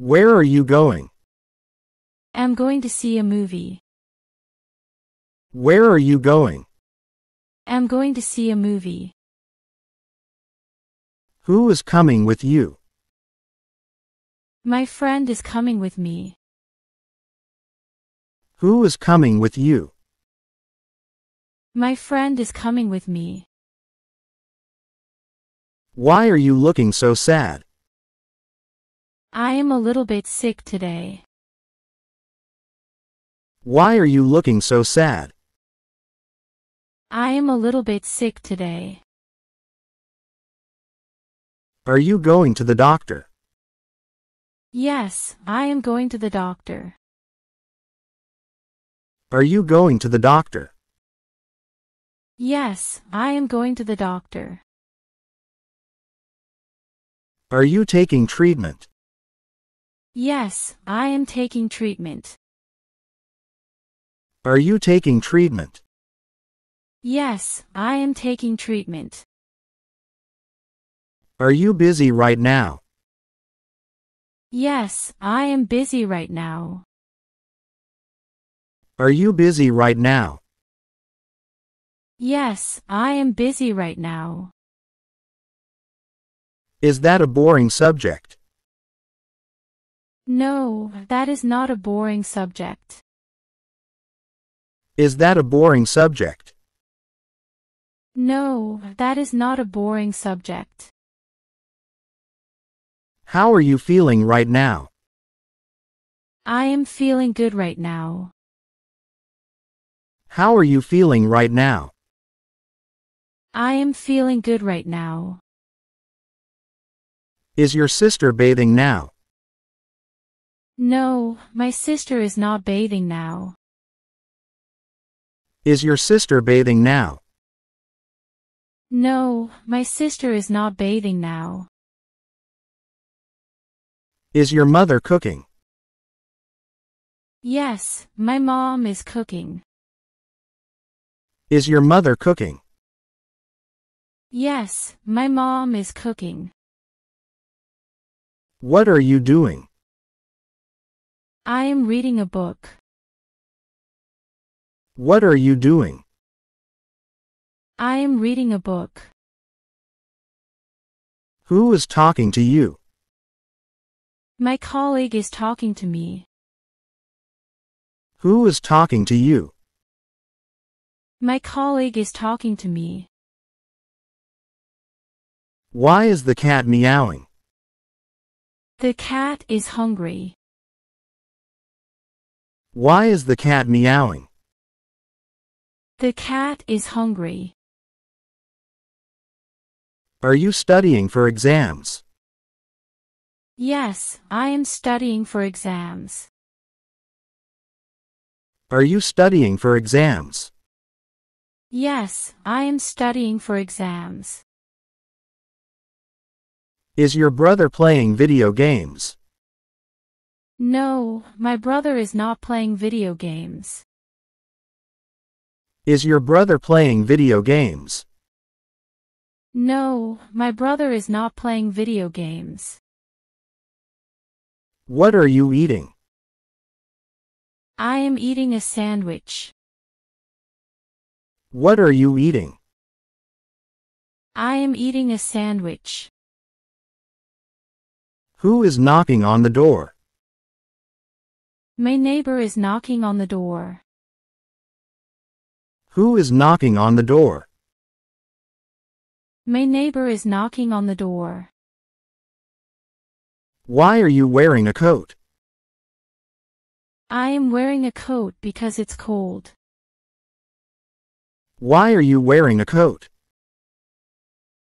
Where are you going? I'm going to see a movie. Where are you going? I'm going to see a movie. Who is coming with you? My friend is coming with me. Who is coming with you? My friend is coming with me. Why are you looking so sad? I am a little bit sick today. Why are you looking so sad? I am a little bit sick today. Are you going to the doctor? Yes, I am going to the doctor. Are you going to the doctor? Yes, I am going to the doctor. Are you taking treatment? Yes, I am taking treatment. Are you taking treatment? Yes, I am taking treatment. Are you busy right now? Yes, I am busy right now. Are you busy right now? Yes, I am busy right now. Is that a boring subject? No, that is not a boring subject. Is that a boring subject? No, that is not a boring subject. How are you feeling right now? I am feeling good right now. How are you feeling right now? I am feeling good right now. Is your sister bathing now? No, my sister is not bathing now. Is your sister bathing now? No, my sister is not bathing now. Is your mother cooking? Yes, my mom is cooking. Is your mother cooking? Yes, my mom is cooking. What are you doing? I am reading a book. What are you doing? I am reading a book. Who is talking to you? My colleague is talking to me. Who is talking to you? My colleague is talking to me. Why is the cat meowing? The cat is hungry. Why is the cat meowing? The cat is hungry. Are you studying for exams? Yes, I am studying for exams. Are you studying for exams? Yes, I am studying for exams. Is your brother playing video games? No, my brother is not playing video games. Is your brother playing video games? No, my brother is not playing video games. What are you eating? I am eating a sandwich. What are you eating? I am eating a sandwich. Who is knocking on the door? My neighbor is knocking on the door. Who is knocking on the door? My neighbor is knocking on the door. Why are you wearing a coat? I am wearing a coat because it's cold. Why are you wearing a coat?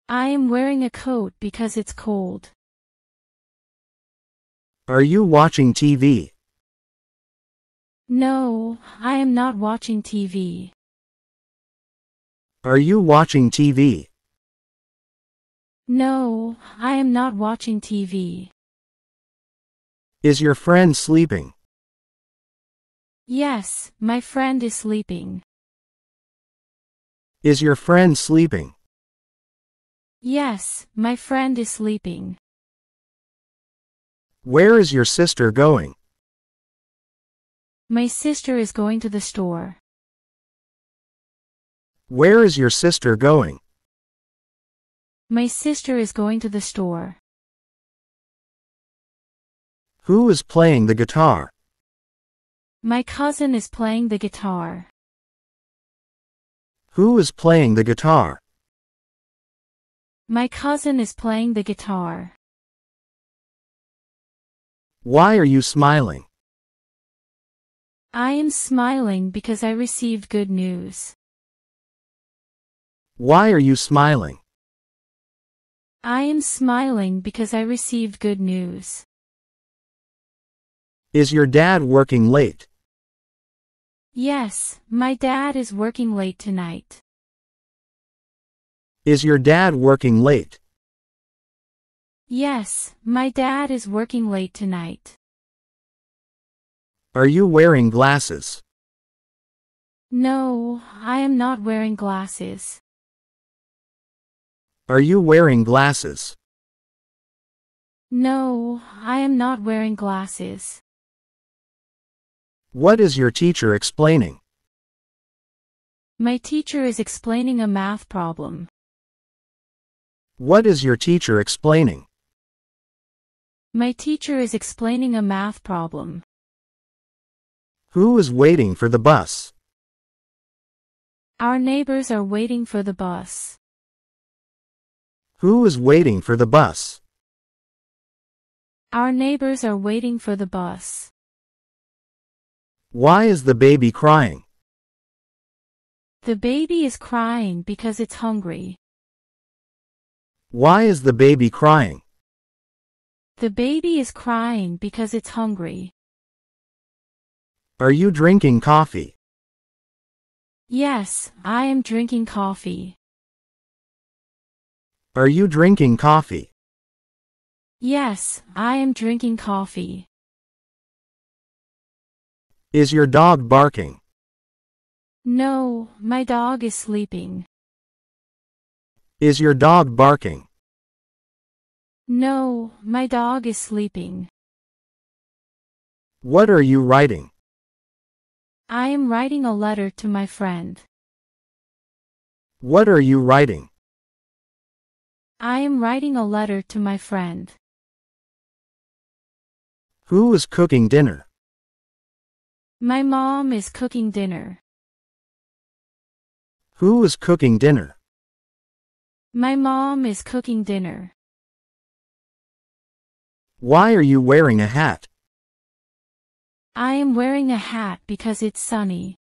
I am wearing a coat because it's cold. Are you watching TV? No, I am not watching TV. Are you watching TV? No, I am not watching TV. Is your friend sleeping? Yes, my friend is sleeping. Is your friend sleeping? Yes, my friend is sleeping. Where is your sister going? My sister is going to the store. Where is your sister going? My sister is going to the store. Who is playing the guitar? My cousin is playing the guitar. Who is playing the guitar? My cousin is playing the guitar. Why are you smiling? I am smiling because I received good news. Why are you smiling? I am smiling because I received good news. Is your dad working late? Yes, my dad is working late tonight. Is your dad working late? Yes, my dad is working late tonight. Are you wearing glasses? No, I am not wearing glasses. Are you wearing glasses? No, I am not wearing glasses. What is your teacher explaining? My teacher is explaining a math problem. What is your teacher explaining? My teacher is explaining a math problem. Who is waiting for the bus? Our neighbors are waiting for the bus. Who is waiting for the bus? Our neighbors are waiting for the bus. Why is the baby crying? The baby is crying because it's hungry. Why is the baby crying? The baby is crying because it's hungry. Are you drinking coffee? Yes, I am drinking coffee. Are you drinking coffee? Yes, I am drinking coffee. Is your dog barking? No, my dog is sleeping. Is your dog barking? No, my dog is sleeping. What are you writing? I am writing a letter to my friend. What are you writing? I am writing a letter to my friend. Who is cooking dinner? My mom is cooking dinner. Who is cooking dinner? My mom is cooking dinner. Why are you wearing a hat? I am wearing a hat because it's sunny.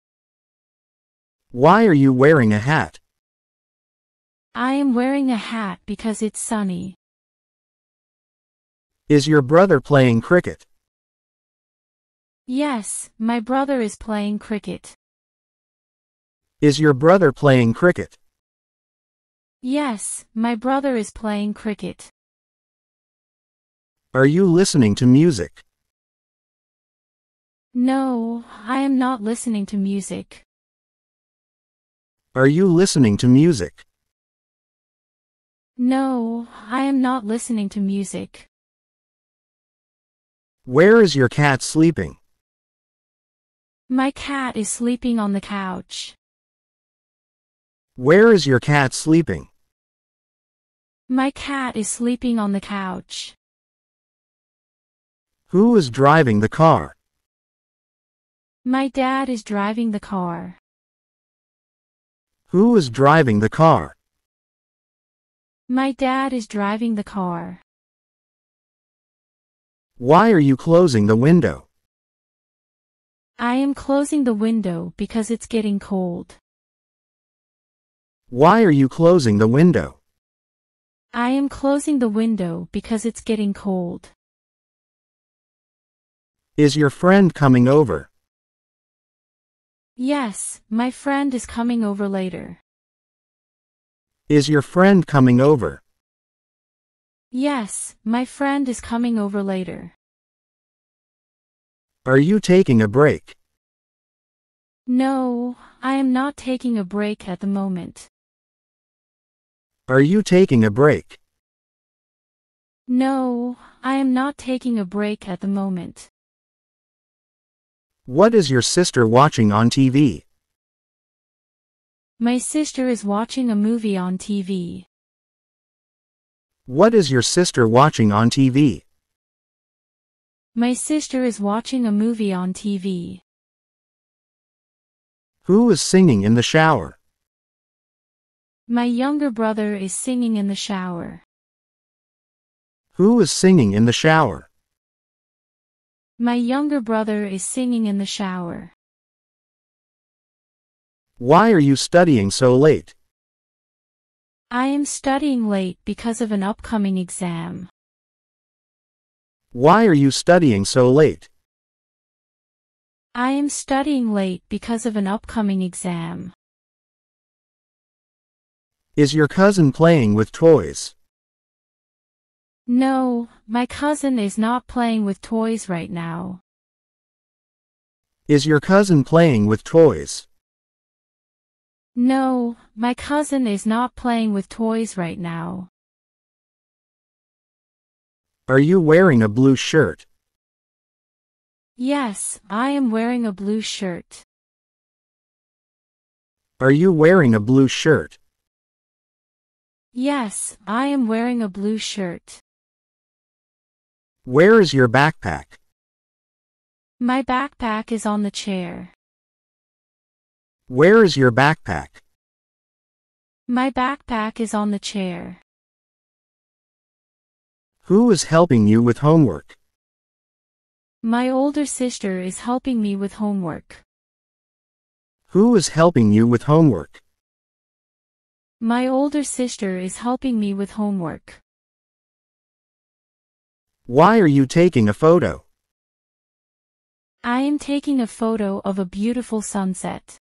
Why are you wearing a hat? I am wearing a hat because it's sunny. Is your brother playing cricket? Yes, my brother is playing cricket. Is your brother playing cricket? Yes, my brother is playing cricket. Are you listening to music? No, I am not listening to music. Are you listening to music? No, I am not listening to music. Where is your cat sleeping? My cat is sleeping on the couch. Where is your cat sleeping? My cat is sleeping on the couch. Who is driving the car? My dad is driving the car. Who is driving the car? My dad is driving the car. Why are you closing the window? I am closing the window because it's getting cold. Why are you closing the window? I am closing the window because it's getting cold. Is your friend coming over? Yes, my friend is coming over later. Is your friend coming over? Yes, my friend is coming over later. Are you taking a break? No, I am not taking a break at the moment. Are you taking a break? No, I am not taking a break at the moment. What is your sister watching on TV? My sister is watching a movie on TV. What is your sister watching on TV? My sister is watching a movie on TV. Who is singing in the shower? My younger brother is singing in the shower. Who is singing in the shower? My younger brother is singing in the shower. Why are you studying so late? I am studying late because of an upcoming exam. Why are you studying so late? I am studying late because of an upcoming exam. Is your cousin playing with toys? No, my cousin is not playing with toys right now. Is your cousin playing with toys? No, my cousin is not playing with toys right now. Are you wearing a blue shirt? Yes, I am wearing a blue shirt. Are you wearing a blue shirt? Yes, I am wearing a blue shirt. Where is your backpack? My backpack is on the chair. Where is your backpack? My backpack is on the chair. Who is helping you with homework? My older sister is helping me with homework. Who is helping you with homework? My older sister is helping me with homework. Why are you taking a photo? I am taking a photo of a beautiful sunset.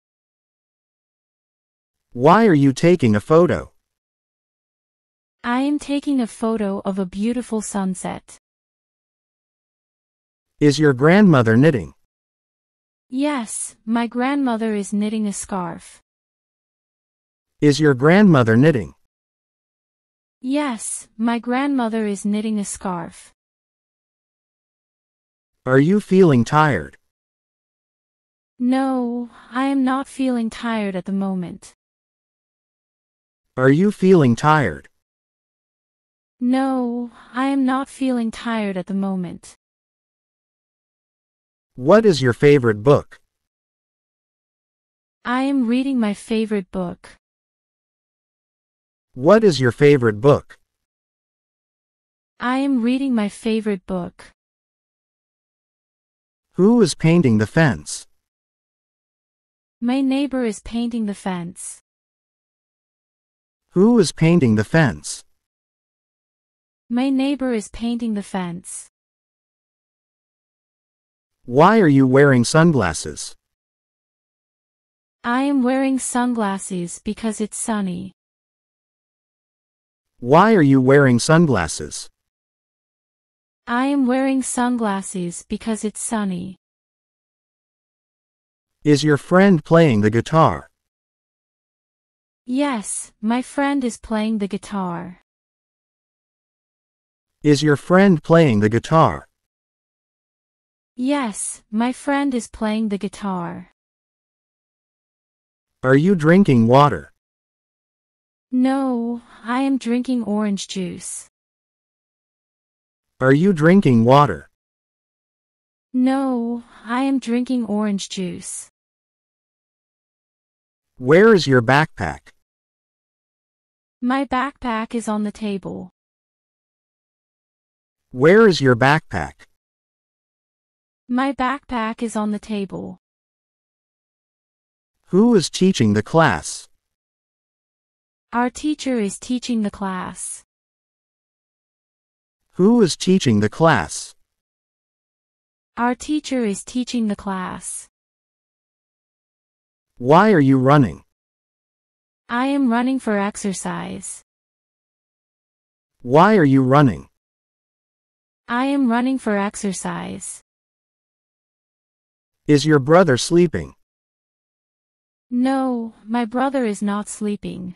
Why are you taking a photo? I am taking a photo of a beautiful sunset. Is your grandmother knitting? Yes, my grandmother is knitting a scarf. Is your grandmother knitting? Yes, my grandmother is knitting a scarf. Are you feeling tired? No, I am not feeling tired at the moment. Are you feeling tired? No, I am not feeling tired at the moment. What is your favorite book? I am reading my favorite book. What is your favorite book? I am reading my favorite book. Who is painting the fence? My neighbor is painting the fence. Who is painting the fence? My neighbor is painting the fence. Why are you wearing sunglasses? I am wearing sunglasses because it's sunny. Why are you wearing sunglasses? I am wearing sunglasses because it's sunny. Is your friend playing the guitar? Yes, my friend is playing the guitar. Is your friend playing the guitar? Yes, my friend is playing the guitar. Are you drinking water? No, I am drinking orange juice. Are you drinking water? No, I am drinking orange juice. Where is your backpack? My backpack is on the table. Where is your backpack? My backpack is on the table. Who is teaching the class? Our teacher is teaching the class. Who is teaching the class? Our teacher is teaching the class. Why are you running? I am running for exercise. Why are you running? I am running for exercise. Is your brother sleeping? No, my brother is not sleeping.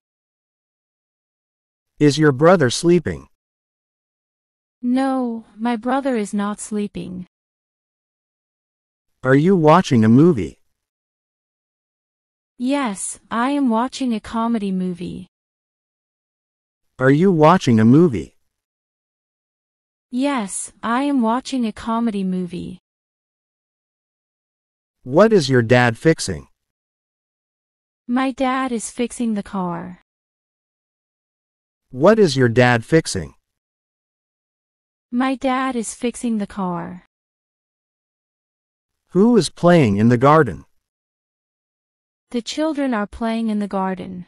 Is your brother sleeping? No, my brother is not sleeping. Are you watching a movie? Yes, I am watching a comedy movie. Are you watching a movie? Yes, I am watching a comedy movie. What is your dad fixing? My dad is fixing the car. What is your dad fixing? My dad is fixing the car. Who is playing in the garden? The children are playing in the garden.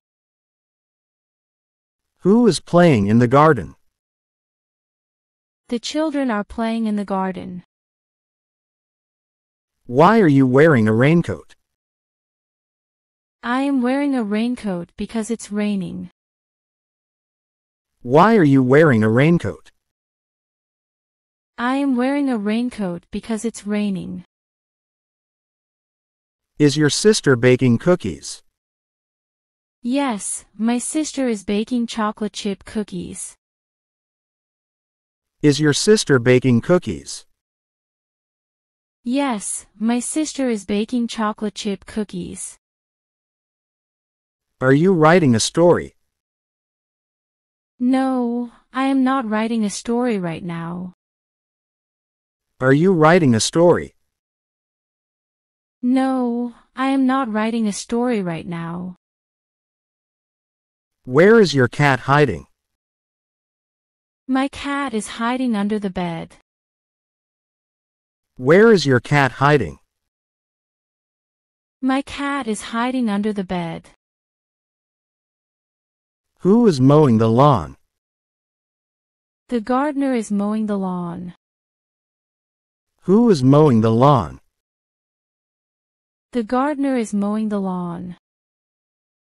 Who is playing in the garden? The children are playing in the garden. Why are you wearing a raincoat? I am wearing a raincoat because it's raining. Why are you wearing a raincoat? I am wearing a raincoat because it's raining. Is your sister baking cookies? Yes, my sister is baking chocolate chip cookies. Is your sister baking cookies? Yes, my sister is baking chocolate chip cookies. Are you writing a story? No, I am not writing a story right now. Are you writing a story? No, I am not writing a story right now. Where is your cat hiding? My cat is hiding under the bed. Where is your cat hiding? My cat is hiding under the bed. Who is mowing the lawn? The gardener is mowing the lawn. Who is mowing the lawn? The gardener is mowing the lawn.